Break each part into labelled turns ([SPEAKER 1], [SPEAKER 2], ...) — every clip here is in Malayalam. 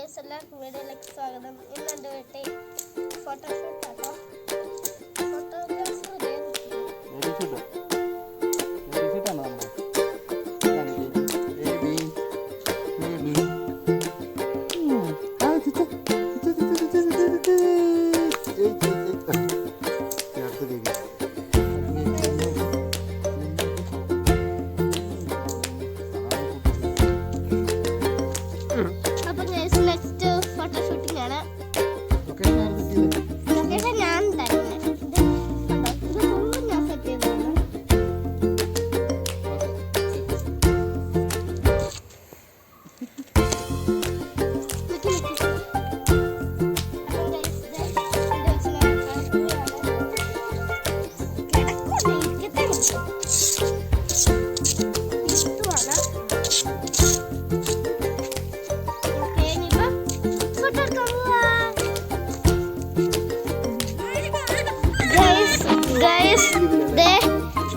[SPEAKER 1] ഗൈസ്, എല്ലാവർക്കും വീഡിയോയിലേക്ക് സ്വാഗതം. ഇന്ന് എൻ്റെ വീട്ടിൽ ഫോട്ടോഷൂട്ട് ആട്ടോ. ഫോട്ടോഗ്രാഫർ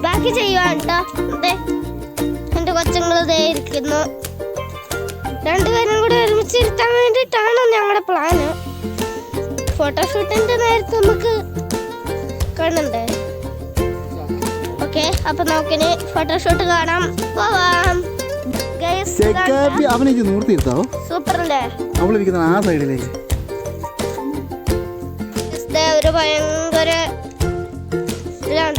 [SPEAKER 1] ബാക്കി ചെയ്യുവാട്ടോ. എന്റെ കൊച്ചുങ്ങൾ ഇരിക്കുന്നു. രണ്ടുപേരും കൂടെ ഒരുമിച്ച് ഇരുത്താൻ വേണ്ടിയിട്ടാണ് ഞങ്ങളുടെ പ്ലാന്. ഫോട്ടോഷൂട്ടിന്റെ നേരത്തെ നമുക്ക് കാണണ്ടേ? ഓക്കെ, അപ്പൊ നമുക്കിനി ഫോട്ടോഷൂട്ട് കാണാം. പോവാം. സൂപ്പർ അല്ലേ?
[SPEAKER 2] ആ സൈഡിലേക്ക്
[SPEAKER 1] ഒരു ഭയങ്കര ഇതിലാണ്